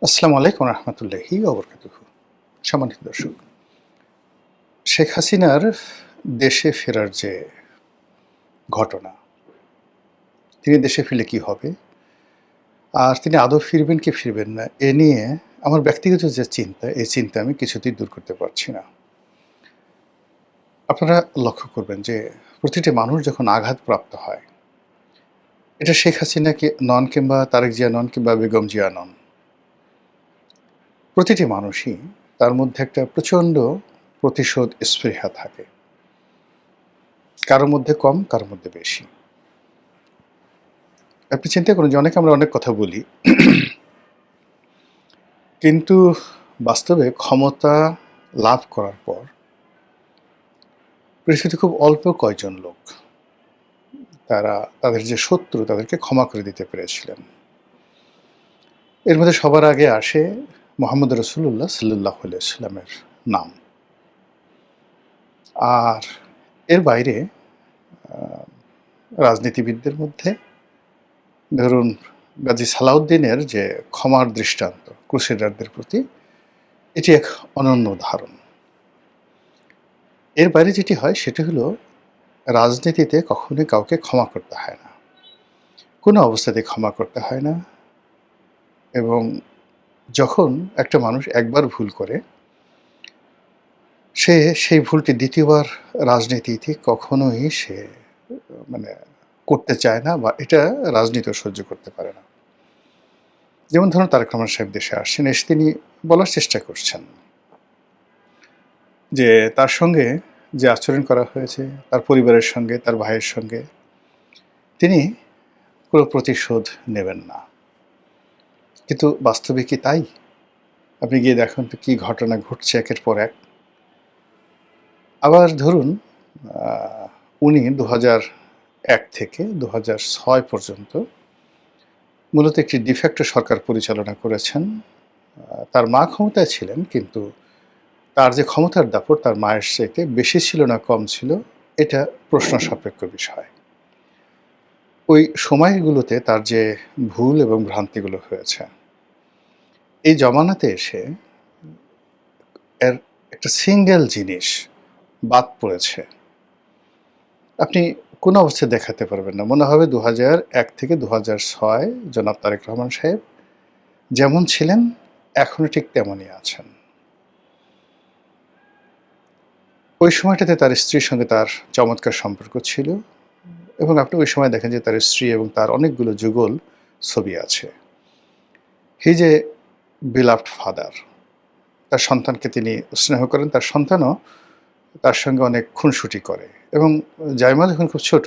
আসসালামু আলাইকুম রহমতুল্লাহি ওবরকাতুহু। সম্মানিত দর্শক, শেখ হাসিনার দেশে ফেরার যে ঘটনা, তিনি দেশে ফিরলে কি হবে, আর তিনি আদৌ ফিরবেন কি ফিরবেন না, এ নিয়ে আমার ব্যক্তিগত যে চিন্তা, এই চিন্তা আমি কিছুতেই দূর করতে পারছি না। আপনারা লক্ষ্য করবেন যে প্রতিটি মানুষ যখন আঘাতপ্রাপ্ত হয়, এটা শেখ হাসিনাকে নন কিংবা তারেক জিয়া নন কিংবা বেগম জিয়া নন, প্রতিটি মানুষই তার মধ্যে একটা প্রচণ্ড প্রতিশোধ স্পৃহা থাকে। কারো মধ্যে কম, কারো মধ্যে বেশি। আপনি চিন্তা করুন যে আমরা অনেক কথা বলি। কিন্তু বাস্তবে ক্ষমতা লাভ করার পর পৃথিবীতে খুব অল্প কয়জন লোক তারা তাদের যে শত্রু তাদেরকে ক্ষমা করে দিতে পেরেছিলেন। এর মধ্যে সবার আগে আসে মোহাম্মদ রসুল্লাহ সাল্লাল্লাহু আলাইহি ওয়াসাল্লামের নাম। আর এর বাইরে রাজনীতিবিদদের মধ্যে ধরুন গাজী সালাউদ্দিনের যে ক্ষমার দৃষ্টান্ত ক্রুসেডারদের প্রতি, এটি এক অনন্য উদাহরণ। এর বাইরে যেটি হয় সেটি হলো রাজনীতিতে কখনোই কাউকে ক্ষমা করতে হয় না। কোনো অবস্থাতেই ক্ষমা করতে হয় না। এবং যখন একটা মানুষ একবার ভুল করে, সে সেই ভুলটি দ্বিতীয়বার রাজনীতিতে কখনোই সে মানে করতে চায় না, বা এটা রাজনীতিও সহ্য করতে পারে না। যেমন ধরুন তারেক রহমান সাহেব দেশে আসছেন, এসে তিনি বলার চেষ্টা করছেন যে তার সঙ্গে যে আচরণ করা হয়েছে, তার পরিবারের সঙ্গে, তার ভাইয়ের সঙ্গে, তিনি কোনো প্রতিশোধ নেবেন না। কিন্তু বাস্তবে কি তাই? আপনি গিয়ে দেখুন তো কী ঘটনা ঘটছে একের পর এক। আবার ধরুন উনি ২০০১ থেকে ২০০৬ পর্যন্ত মূলত একটি ডিফ্যাক্টো সরকার পরিচালনা করেছেন। তার মা ক্ষমতায় ছিলেন, কিন্তু তার যে ক্ষমতার দাপট তার মায়ের চাইতে বেশি ছিল না কম ছিল, এটা প্রশ্ন সাপেক্ষ বিষয়। ওই সময়গুলোতে তার যে ভুল এবং ভ্রান্তিগুলো হয়েছে, এই জমানাতে এসে এর একটা সিঙ্গেল জিনিস বাদ পড়েছে। আপনি কোনো অবস্থায় দেখাতে পারবেন না। মনে হবে ২০০১ থেকে ২০০৬ জনাব তারেক রহমান সাহেব যেমন ছিলেন এখনো ঠিক তেমনই আছেন। ওই সময়টাতে তার স্ত্রীর সঙ্গে তার চমৎকার সম্পর্ক ছিল, এবং আপনি ওই সময় দেখেন যে তার স্ত্রী এবং তার অনেকগুলো যুগল ছবি আছে। He is a beloved father. তার সন্তানকে তিনি স্নেহ করেন, তার সন্তানও তার সঙ্গে অনেক খুনসুটি করে। এবং জাইমা যখন খুব ছোট,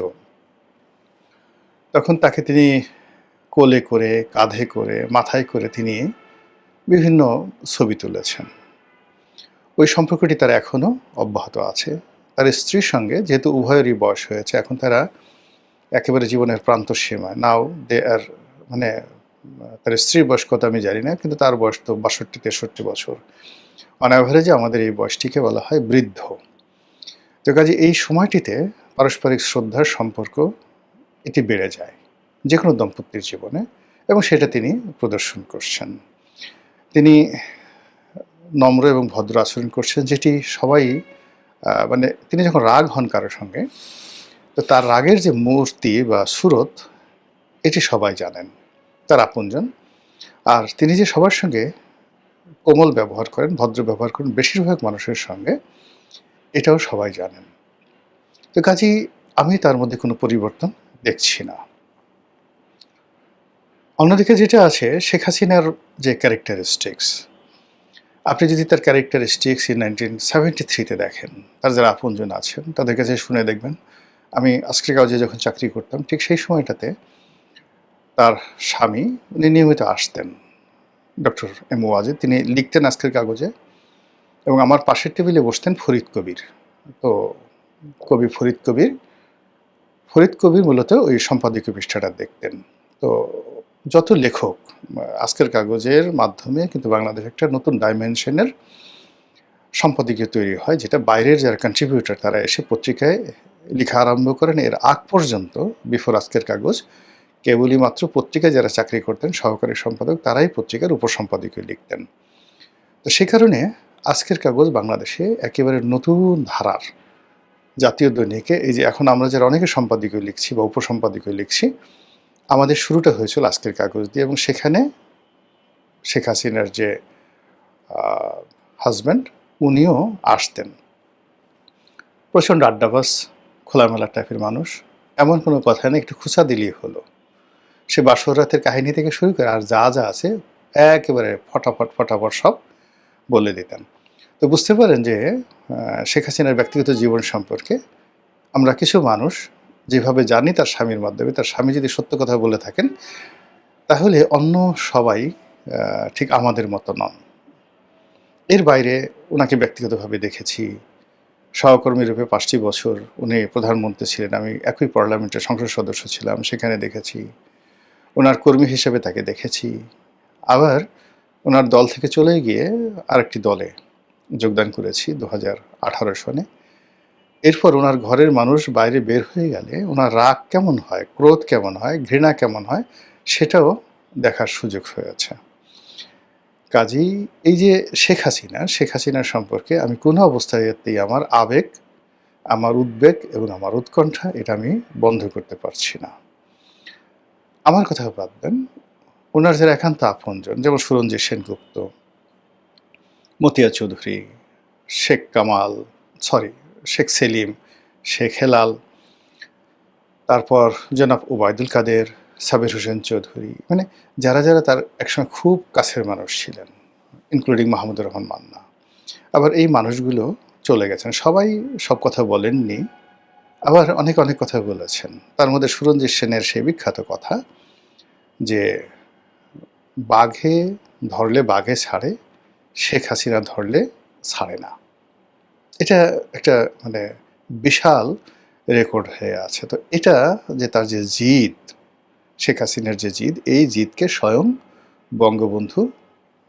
তখন তাকে তিনি কোলে করে, কাঁধে করে, মাথায় করে তিনি বিভিন্ন ছবি তুলেছেন। ওই সম্পর্কটি তার এখনও অব্যাহত আছে। তার স্ত্রীর সঙ্গে যেহেতু উভয়েরই বয়স হয়েছে, এখন তারা একেবারে জীবনের প্রান্তসীমায়। নাও দে আর মানে তার স্ত্রীর বয়স কত আমি জানি না, কিন্তু তার বয়স তো ৬২-৬৩ বছর। অন অ্যাভারেজে আমাদের এই বয়সটিকে বলা হয় বৃদ্ধ। তো কাজে এই সময়টিতে পারস্পরিক শ্রদ্ধার সম্পর্ক এটি বেড়ে যায় যেকোনো দম্পতির জীবনে, এবং সেটা তিনি প্রদর্শন করছেন। তিনি নম্র এবং ভদ্র আচরণ করছেন, যেটি সবাই মানে তিনি যখন রাগ হন কারো সঙ্গে, তো তার রাগের যে মূর্তি বা সুরত, এটি সবাই জানেন, তার আপনজন। আর তিনি যে সবার সঙ্গে কোমল ব্যবহার করেন, ভদ্র ব্যবহার করেন বেশিরভাগ মানুষের সঙ্গে, এটাও সবাই জানেন। তো কাজেই আমি তার মধ্যে কোনো পরিবর্তন দেখছি না। অন্যদিকে যেটা আছে, শেখ হাসিনার যে ক্যারেক্টারিস্টিক্স, আপনি যদি তার ক্যারেক্টারিস্টিক্স 1973 দেখেন, তার যারা আপনজন আছেন তাদের কাছে শুনে দেখবেন। আমি আজকের কাগজে যখন চাকরি করতাম, ঠিক সেই সময়টাতে তার স্বামী উনি নিয়মিত আসতেন, ডক্টর এম ওয়াজেদ। তিনি লিখতেন আজকের কাগজে, এবং আমার পাশের টেবিলে বসতেন ফরিদ কবির। তো কবি ফরিদ কবির মূলত ওই সম্পাদকীয় পৃষ্ঠাটা দেখতেন। তো যত লেখক আজকের কাগজের মাধ্যমে কিন্তু বাংলাদেশ একটা নতুন ডাইমেনশনের সম্পাদকীয় তৈরি হয়, যেটা বাইরের যারা কন্ট্রিবিউটর তারা এসে পত্রিকায় লেখা আরম্ভ করেন। এর আগ পর্যন্ত, বিফোর আজকের কাগজ, কেবলই মাত্র পত্রিকায় যারা চাকরি করতেন সহকারী সম্পাদক তারাই পত্রিকার উপসম্পাদকীয় লিখতেন। তো সে কারণে আজকের কাগজ বাংলাদেশে একেবারে নতুন ধারার জাতীয় দৈনিকে এই যে এখন আমরা যারা অনেকে সম্পাদকীয় লিখছি বা উপসম্পাদকীয় লিখছি, আমাদের শুরুটা হয়েছিল আজকের কাগজ দিয়ে এবং সেখানে শেখ হাসিনার যে হাজব্যান্ড উনিও আসতেন। প্রচণ্ড আড্ডাবাজ, খোলামেলা টাইপের মানুষ, এমন কোনো কথা নেই, একটু খুঁচা দিলেই হলো। সে বাসর রাতের কাহিনী থেকে শুরু করে আর যা যা আছে একেবারে ফটাফট ফটাফট সব বলে দিতেন। তো বুঝতে পারেন যে শেখ হাসিনার ব্যক্তিগত জীবন সম্পর্কে আমরা কিছু মানুষ যেভাবে জানি তার স্বামীর মাধ্যমে, তার স্বামী যদি সত্য কথা বলে থাকেন তাহলে অন্য সবাই ঠিক আমাদের মতো নন। এর বাইরে ওনাকে ব্যক্তিগতভাবে দেখেছি, সহকর্মী রূপে 5টি বছর উনি প্রধানমন্ত্রী ছিলেন, আমি একই পার্লামেন্টের সংসদ সদস্য ছিলাম, সেখানে দেখেছি। ওনার কর্মী হিসেবে তাকে দেখেছি। আবার ওনার দল থেকে চলে গিয়ে আরেকটি দলে যোগদান করেছি 2018 সনে। এরপর ওনার ঘরের মানুষ বাইরে বের হয়ে গেলে ওনার রাগ কেমন হয়, ক্রোধ কেমন হয়, ঘৃণা কেমন হয় সেটাও দেখার সুযোগ হয়েছে। কাজেই এই যে শেখ হাসিনার সম্পর্কে আমি কোনো অবস্থাতেই আমার আবেগ, আমার উদ্বেগ এবং আমার উৎকণ্ঠা এটা আমি বন্ধ করতে পারছি না। আমার কথা বাদ দেন, ওনার যারা একান্ত আপনজন যেমন সুরঞ্জিত সেনগুপ্ত, মতিয়া চৌধুরী, শেখ শেখ সেলিম, শেখ হেলাল, তারপর জনাব ওবায়দুল কাদের, সাবির হোসেন চৌধুরী, মানে যারা যারা তার একসময় খুব কাছের মানুষ ছিলেন, ইনক্লুডিং মাহমুদুর রহমান মান্না। আবার এই মানুষগুলো চলে গেছেন, সবাই সব কথা বলেননি, আবার অনেক অনেক কথা বলেছেন। তার মধ্যে সুরঞ্জিত সেনের সেই বিখ্যাত কথা যে বাঘে ধরলে বাঘে ছাড়ে, শেখ হাসিনা ধরলে ছাড়ে না। এটা একটা মানে বিশাল রেকর্ড হয়ে আছে। তো এটা যে তার যে জিদ, শেখ হাসিনার যে জিদ, এই জিদকে স্বয়ং বঙ্গবন্ধু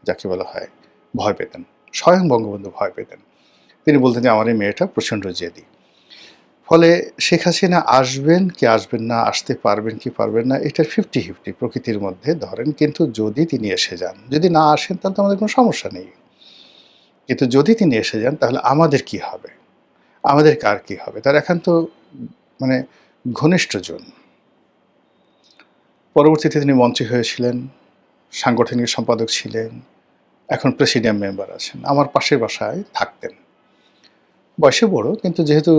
যাকে বলা হয় ভয় পেতেন, স্বয়ং বঙ্গবন্ধু ভয় পেতেন। তিনি বলতেন যে আমার এই মেয়েটা প্রচণ্ড জেদি। ফলে শেখ হাসিনা আসবেন কি আসবেন না, আসতে পারবেন কি পারবেন না, এটার 50-50 প্রকৃতির মধ্যে ধরেন। কিন্তু যদি তিনি এসে যান, যদি না আসেন তাহলে তো আমাদের কোনো সমস্যা নেই। কিন্তু যদি তিনি এসে যান তাহলে আমাদের কি হবে, আমাদের কার কি হবে? তার একান্ত মানে ঘনিষ্ঠজন। পরবর্তীতে তিনি মন্ত্রী হয়েছিলেন, সাংগঠনিক সম্পাদক ছিলেন, এখন প্রেসিডিয়াম মেম্বার আছেন। আমার পাশের বাসায় থাকতেন। বয়সে বড়, কিন্তু যেহেতু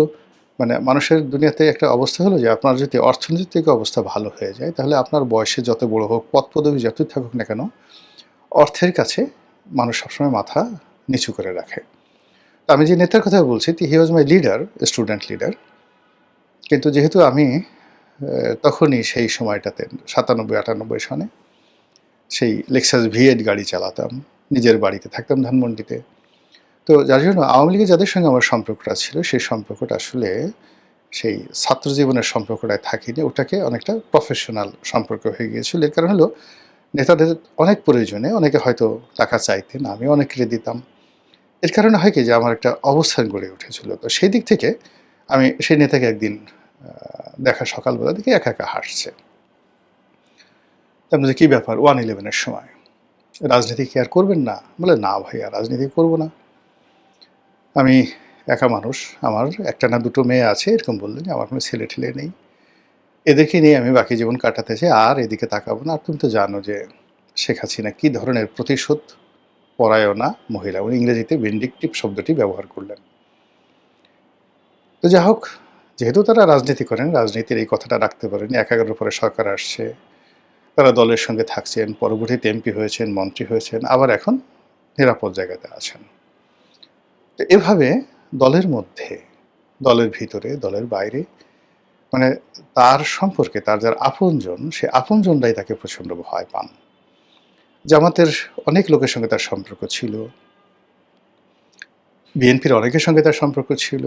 মানে মানুষের দুনিয়াতে একটা অবস্থা হলো যে আপনার যদি অর্থনৈতিক অবস্থা ভালো হয়ে যায় তাহলে আপনার বয়সে যত বড় হোক, পদ পদবি যতই থাকুক না কেন, অর্থের কাছে মানুষ সবসময় মাথা নিচু করে রাখে। তো আমি যে নেতার কথা বলছি হি ওয়াজ মাই লিডার, স্টুডেন্ট লিডার। কিন্তু যেহেতু আমি তখনই সেই সময়টাতে 97-98 সনে সেই লেক্সাস V8 গাড়ি চালাতাম, নিজের বাড়িতে থাকতাম ধানমন্ডিতে। তো যার জন্য আওয়ামী লীগের যাদের সঙ্গে আমার সম্পর্কটা ছিল সেই সম্পর্কটা আসলে সেই ছাত্র জীবনের সম্পর্কটায় থাকিনি, ওটাকে অনেকটা প্রফেশনাল সম্পর্ক হয়ে গিয়েছিল। এর কারণ হলো নেতাদের অনেক প্রয়োজনে অনেকে হয়তো টাকা চাইতেন, আমি অনেকেরই দিতাম। এর কারণে হয় কি যে আমার একটা অবস্থান গড়ে উঠেছিল। তো সেই দিক থেকে আমি সেই নেতাকে একদিন দেখা সকালবেলা দেখি একা একা হাসছে। তার মধ্যে কী ব্যাপার, 1/11 সময় রাজনীতি কি আর করবেন না? বলে না ভাইয়া, রাজনীতি করবো না। আমি একা মানুষ, আমার একটা না দুটো মেয়ে আছে, এরকম বললেন। আমার কোনো ছেলে ঠেলে নেই, এদেরকে নিয়ে আমি বাকি জীবন কাটাতে চাই, আর এদিকে তাকাবো না। আর তুমি তো জানো যে শেখ হাসিনা কী ধরনের প্রতিশোধ পরায়ণা মহিলা, উনি ইংরেজিতে ভিন্ডিকটিভ শব্দটি ব্যবহার করলেন। তো যা হোক, যেহেতু তারা রাজনীতি করেন, রাজনীতির এই কথাটা রাখতে পারেন। 11 পরে সরকার আসছে, তারা দলের সঙ্গে থাকছেন, পরবর্তীতে MP হয়েছেন, মন্ত্রী হয়েছেন, আবার এখন নিরাপদ জায়গাতে আছেন। তো এভাবে দলের মধ্যে, দলের ভিতরে, দলের বাইরে, মানে তার সম্পর্কে তার যারা আপনজন, সে আপনজনরাই তাকে প্রচণ্ড ভয় পান। জামাতের অনেক লোকের সঙ্গে তার সম্পর্ক ছিল, বিএনপির অনেকের সঙ্গে তার সম্পর্ক ছিল,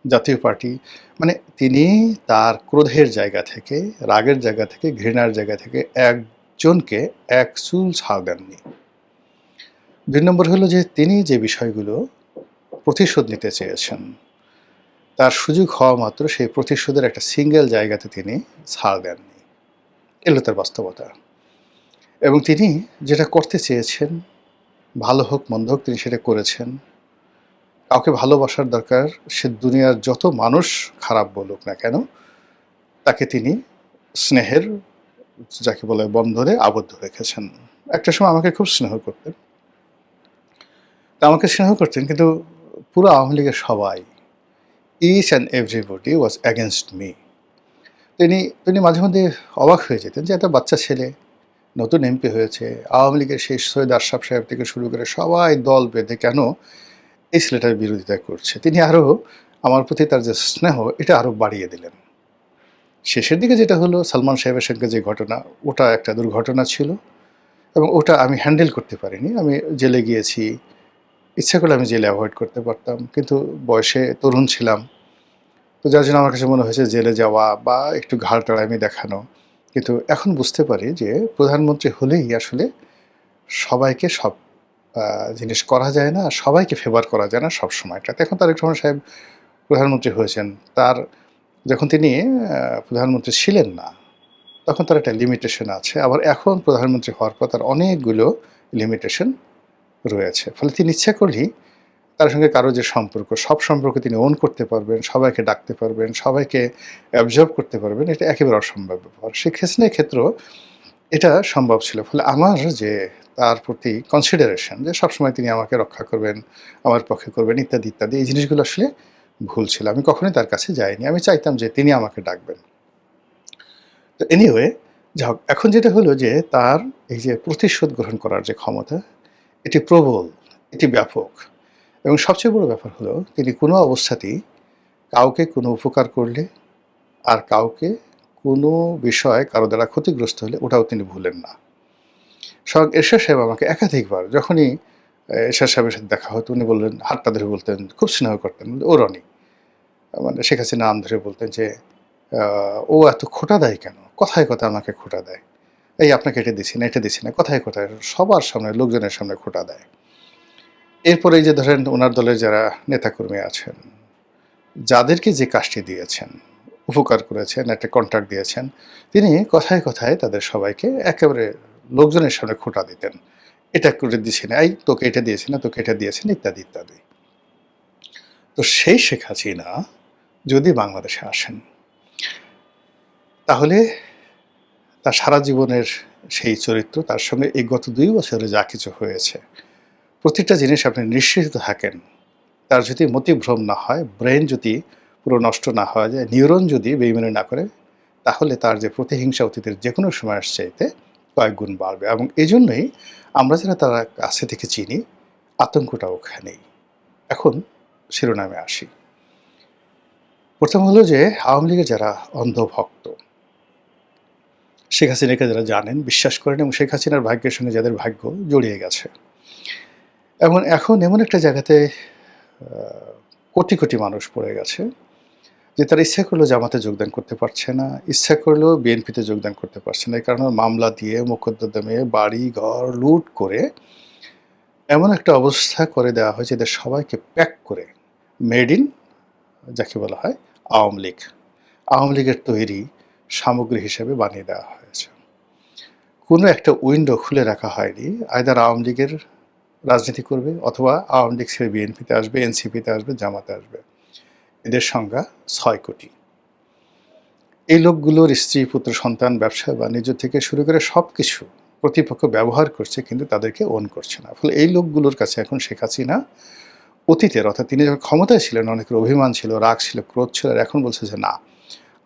জাতীয় পার্টি, মানে তিনি তার ক্রোধের জায়গা থেকে, রাগের জায়গা থেকে, ঘৃণার জায়গা থেকে একজনকে এক চুল ছাড় দেননি। 2 নম্বর হলো যে তিনি যে বিষয়গুলো প্রতিশোধ নিতে চেয়েছেন, তার সুযোগ হওয়া মাত্র সেই প্রতিশোধের একটা সিঙ্গেল জায়গাতে তিনি ছাড় দেননি। এলো তার বাস্তবতা। এবং তিনি যেটা করতে চেয়েছেন, ভালো হোক মন্দ হোক তিনি সেটা করেছেন। কাউকে ভালোবাসার দরকার, সে দুনিয়ার যত মানুষ খারাপ বলুক না কেন, তাকে তিনি স্নেহের যাকে বলে বন্ধনে আবদ্ধ রেখেছেন। একটা সময় আমাকে খুব স্নেহ করতেন। তা আমাকে স্নেহ করতেন কিন্তু পুরো আওয়ামী লীগের সবাই, each and everybody was against me. তিনি মাঝে মধ্যে অবাক হয়ে যেতেন যে একটা বাচ্চা ছেলে নতুন এমপি হয়েছে, আওয়ামী লীগের সেই সৈয়দ আশরাফ সাহেব থেকে শুরু করে সবাই দল বেঁধে কেন এই ছেলেটার বিরোধিতা করছে। তিনি আরও আমার প্রতি তার যে স্নেহ এটা আরও বাড়িয়ে দিলেন। শেষের দিকে যেটা হলো সালমান সাহেবের সঙ্গে যে ঘটনা, ওটা একটা দুর্ঘটনা ছিল এবং ওটা আমি হ্যান্ডেল করতে পারিনি। আমি জেলে গিয়েছি, ইচ্ছা করলে আমি জেলে অ্যাভয়েড করতে পারতাম, কিন্তু বয়সে তরুণ ছিলাম। তো যার জন্য আমার কাছে মনে হয়েছে জেলে যাওয়া বা একটু ঘাড় টাড়ামি দেখানো। কিন্তু এখন বুঝতে পারি যে প্রধানমন্ত্রী হলেই আসলে সবাইকে সব জিনিস করা যায় না, আর সবাইকে ফেভার করা যায় না সব সময়টাতে। এখন তারেক রহমান সাহেব প্রধানমন্ত্রী হয়েছেন, তার যখন তিনি প্রধানমন্ত্রী ছিলেন না, তখন তার একটা লিমিটেশন আছে। আবার এখন প্রধানমন্ত্রী হওয়ার পর তার অনেকগুলো লিমিটেশন রয়েছে। ফলে তিনি ইচ্ছা করলেই তার সঙ্গে কারো যে সম্পর্ক, সব সম্পর্ক তিনি ওন করতে পারবেন, সবাইকে ডাকতে পারবেন, সবাইকে অ্যাবজর্ব করতে পারবেন, এটা একেবারে অসম্ভব ব্যাপার। শেখ হাসিনার ক্ষেত্রেও এটা সম্ভব ছিল। ফলে আমার যে তার প্রতি কনসিডারেশন যে সবসময় তিনি আমাকে রক্ষা করবেন, আমার পক্ষে করবেন ইত্যাদি, ইত্যাদি, এই জিনিসগুলো আসলে ভুল ছিল। আমি কখনোই তার কাছে যাইনি। আমি চাইতাম যে তিনি আমাকে ডাকবেন। তো এনিওয়ে, যাই হোক, এখন যেটা হলো যে তার এই যে প্রতিশোধ গ্রহণ করার যে ক্ষমতা, এটি প্রবল, এটি ব্যাপক। এবং সবচেয়ে বড় ব্যাপার হলো তিনি কোনো অবস্থাতেই কাউকে কোনো উপকার করলে আর কাউকে কোনো বিষয় কারো দ্বারা ক্ষতিগ্রস্ত হলে ওটাও তিনি ভুলেন না। স্বয়ং এরশাদ সাহেব আমাকে একাধিকবার যখনই এরশাদ সাহেবের সাথে দেখা হতো উনি বললেন, হাতটা ধরে বলতেন, খুব স্নেহ করতেন, ও রনি, মানে শেখ হাসিনা নাম ধরে বলতেন যে ও এত খোঁটা দেয় কেন, কথায় কথায় আমাকে খোঁটা দেয়, এই আপনাকে এটা দিছি না, এটা দিছি না, কথায় কথায় সবার সামনে লোকজনের সামনে খোঁটা দেয়। এরপরে এই যে ধরেন ওনার দলের যারা নেতাকর্মী আছেন, যাদেরকে যে কাজটি দিয়েছেন, উপকার করেছেন, একটা কন্ট্রাক্ট দিয়েছেন, তিনি কথায় কথায় তাদের সবাইকে একেবারে লোকজনের সামনে খোঁটা দিতেন। এটা করে দিছি না, এই তোকে এটা দিয়েছি না, তোকে এটা দিয়েছি না, ইত্যাদি, ইত্যাদি। তো সেই শেখ হাসিনা যদি বাংলাদেশে আসেন, তাহলে তার সারা জীবনের সেই চরিত্র, তার সঙ্গে এই গত ২ বছরে যা কিছু হয়েছে, প্রতিটা জিনিস আপনি নিশ্চিত থাকেন, তার যদি মতিভ্রম না হয়, ব্রেন যদি পুরো নষ্ট না হয়ে যায়, নিউরন যদি বেইমানি না করে, তাহলে তার যে প্রতিহিংসা অতীতের যে কোনো সময়ের চাইতে কয়েক গুণ বাড়বে। এবং এই জন্যই আমরা যারা তারা কাছে থেকে চিনি, আতঙ্কটা ওখানেই। এখন শিরোনামে আসি। প্রথম হলো যে আওয়ামী লীগের যারা অন্ধভক্ত, শেখ হাসিনাকে যারা জানেন, বিশ্বাস করেন এবং শেখ হাসিনার ভাগ্যের সঙ্গে যাদের ভাগ্য জড়িয়ে গেছে, এখন এমন একটা জায়গাতে কোটি কোটি মানুষ পড়ে গেছে যে তারা ইচ্ছা করলেও জামাতে যোগদান করতে পারছে না, ইচ্ছা করলেও বিএনপিতে যোগদান করতে পারছে না। এই কারণে মামলা দিয়ে, মোকদ্দমে বাড়ি ঘর লুট করে এমন একটা অবস্থা করে দেওয়া হয়েছে এদের সবাইকে প্যাক করে মেড ইন, যাকে বলা হয় আওয়ামী লীগ, আওয়ামী লীগের তৈরি সামগ্রী হিসেবে বানিয়ে দেওয়া হয়েছে। কোনো একটা উইন্ডো খুলে রাখা হয়নি, আইদার আওয়ামী লীগের রাজনীতি করবে অথবা আওয়ামী লীগ ছেড়ে বিএনপিতে আসবে, এনসিপিতে আসবে, জামাতে আসবে। এদের সংখ্যা ৬ কোটি। এই লোকগুলোর স্ত্রী, পুত্র, সন্তান, ব্যবসা বাণিজ্য থেকে শুরু করে সব কিছু প্রতিপক্ষ ব্যবহার করছে, কিন্তু তাদেরকে ওন করছে না। ফলে এই লোকগুলোর কাছে এখন শেখ হাসিনা অতীতের, অর্থাৎ তিনি যখন ক্ষমতায় ছিলেন অনেকের অভিমান ছিল, রাগ ছিল, ক্রোধ ছিল, আর এখন বলছে যে না,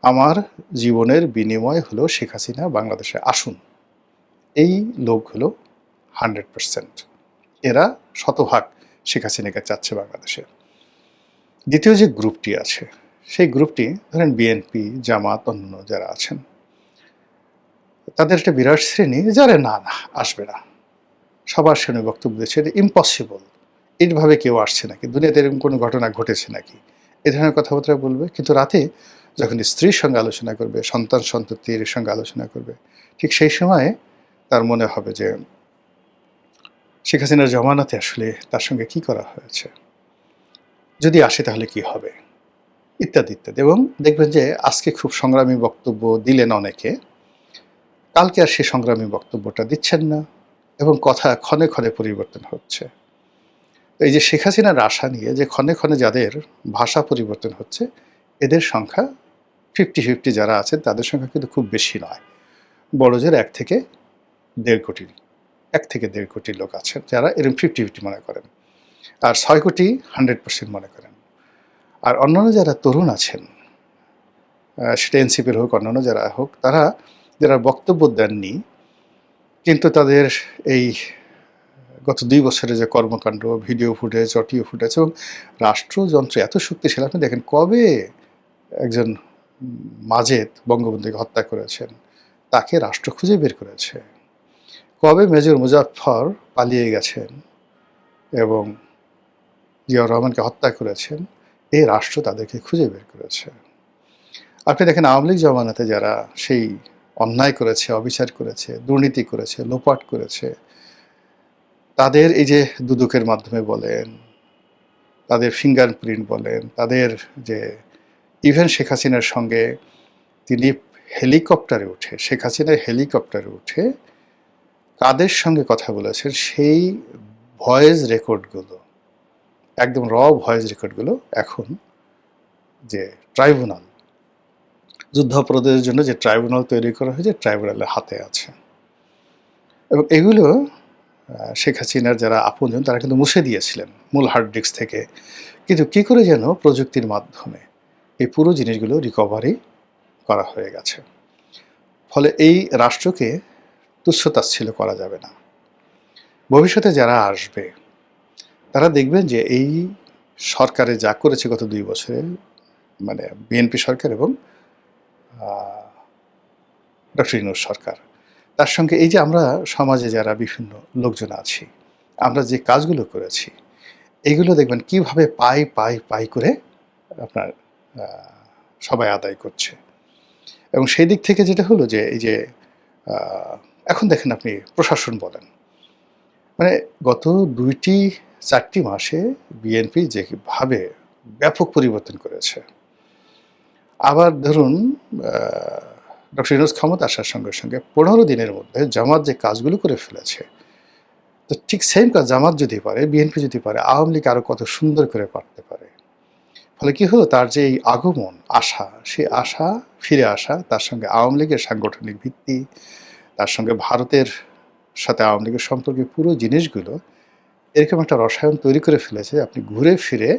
আমার জীবনের বিনিময় হলো শেখ হাসিনা বাংলাদেশে আসুন। এই লোক হলো 100%, এরা শতভাগ শেখ হাসিনাকে চাচ্ছে বাংলাদেশে। দ্বিতীয় যে গ্রুপটি আছে, সেই গ্রুপটি ধরেন বিএনপি, জামাত, অন্য যারা আছেন, তাদের একটা বিরাট শ্রেণী যারা না না আসবে না, সবার সামনে বক্তব্য দিচ্ছে এটা ইম্পসিবল, এইভাবে কেউ আসছে নাকি, দুনিয়াতে এরকম কোনো ঘটনা ঘটেছে নাকি, এ ধরনের কথাবার্তা বলবে। কিন্তু রাতে যখন স্ত্রীর সঙ্গে আলোচনা করবে, সন্তান সন্ততির সঙ্গে আলোচনা করবে, ঠিক সেই সময়ে তার মনে হবে যে শেখ হাসিনার জমানাতে আসলে তার সঙ্গে কি করা হয়েছে, যদি আসে তাহলে কি হবে, ইত্যাদি, ইত্যাদি। এবং দেখবেন যে আজকে খুব সংগ্রামী বক্তব্য দিলেন অনেকে, কালকে আর সে সংগ্রামী বক্তব্যটা দিচ্ছেন না এবং কথা ক্ষণে ক্ষণে পরিবর্তন হচ্ছে। এই যে শেখ হাসিনার আশা নিয়ে যে ক্ষণে ক্ষণে যাদের ভাষা পরিবর্তন হচ্ছে, এদের সংখ্যা 50-50 যারা আছেন তাদের সংখ্যা কিন্তু খুব বেশি নয়। বড়জোর ১ থেকে ১.৫ কোটি, ১ থেকে ১.৫ কোটি লোক আছেন যারা এরকম 50-50 মনে করেন। আর ৬ কোটি 100% মনে করেন। আর অন্যান্য যারা তরুণ আছেন, সেটা এনসিপির হোক, অন্যান্য যারা হোক, তারা যারা বক্তব্য দেননি, কিন্তু তাদের এই গত ২ বছরে যে কর্মকাণ্ড, ভিডিও ফুটেজ, অডিও ফুটেজ এবং রাষ্ট্রযন্ত্র এত শক্তিশালী, আপনি দেখেন কবে একজন মাজেদ বঙ্গবন্ধুকে হত্যা করেছেন, তাকে রাষ্ট্র খুঁজে বের করেছে। কবে মেজর মুজাফফর পালিয়ে গেছেন এবং জিয়াউর রহমানকে হত্যা করেছেন, এই রাষ্ট্র তাদেরকে খুঁজে বের করেছে। আপনি দেখেন আওয়ামী লীগ জমানাতে যারা সেই অন্যায় করেছে, অবিচার করেছে, দুর্নীতি করেছে, লোপাট করেছে, তাদের এই যে দুদকের মাধ্যমে বলেন, তাদের ফিঙ্গারপ্রিন্ট বলেন, তাদের যে ইভেন শেখ হাসিনার সঙ্গে তিনি হেলিকপ্টারে উঠে, শেখ হাসিনা হেলিকপ্টারে উঠে কাদের সঙ্গে কথা বলেছেন, সেই ভয়েস রেকর্ডগুলো, একদম ভয়েস রেকর্ডগুলো এখন যে ট্রাইব্যুনাল, যুদ্ধাপরাধের জন্য যে ট্রাইব্যুনাল তৈরি করা হয়েছে, ট্রাইব্যুনালের হাতে আছে। এবং এগুলো শেখ হাসিনার যারা আপনজন তারা কিন্তু মুছে দিয়েছিলেন মূল হার্ড ডিস্ক থেকে। কিন্তু কী করে যেন প্রযুক্তির মাধ্যমে এই পুরো জিনিসগুলো রিকভারি করা হয়ে গেছে। ফলে এই রাষ্ট্রকে তুচ্ছ-তাচ্ছিল্য করা যাবে না। ভবিষ্যতে যারা আসবে তারা দেখবেন যে এই সরকারে যা করেছে গত ২ বছরে, মানে বিএনপি সরকার এবং ডক্টর ইউনূস সরকার, তার সঙ্গে এই যে আমরা সমাজে যারা বিভিন্ন লোকজন আছি, আমরা যে কাজগুলো করেছি, এগুলো দেখবেন কিভাবে পাই করে আপনার সবাই আদায় করছে। এবং সেই দিক থেকে যেটা হলো যে এই যে এখন দেখেন আপনি প্রশাসন বলেন, মানে গত ২-৪টি মাসে বিএনপি যেভাবে ব্যাপক পরিবর্তন করেছে। আবার ধরুন ডক্টর ইউনূস ক্ষমতা আসার সঙ্গে সঙ্গে ১৫ দিনের মধ্যে জামাত যে কাজগুলো করে ফেলেছে, তো ঠিক সেম কাজ জামাত যদি পারে, বিএনপি যদি পারে, আওয়ামী লীগ আরও কত সুন্দর করে পারতে পারে। ফলে কী হলো, তার যে এই আগমন, আশা, সেই আশা ফিরে আসা, তার সঙ্গে আওয়ামী লীগের সাংগঠনিক ভিত্তি, তার সঙ্গে ভারতের সাথে আওয়ামী লীগের সম্পর্কে পুরো জিনিসগুলো এরকম একটা রসায়ন তৈরি করে ফেলেছে, আপনি ঘুরে ফিরে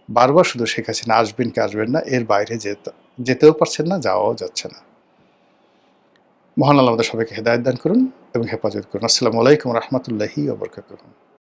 বারবার শুধু শেখ হাসিনা আসবেন কি আসবেন না, এর বাইরে যেতেও পারছেন না, যাওয়াও যাচ্ছে না। মহান আল্লাহ আমাদের সবাইকে হেদায়েত দান করুন এবং হেফাজত করুন। আসসালামু আলাইকুম রহমতুল্লাহি ওয়া বারাকাতুহু।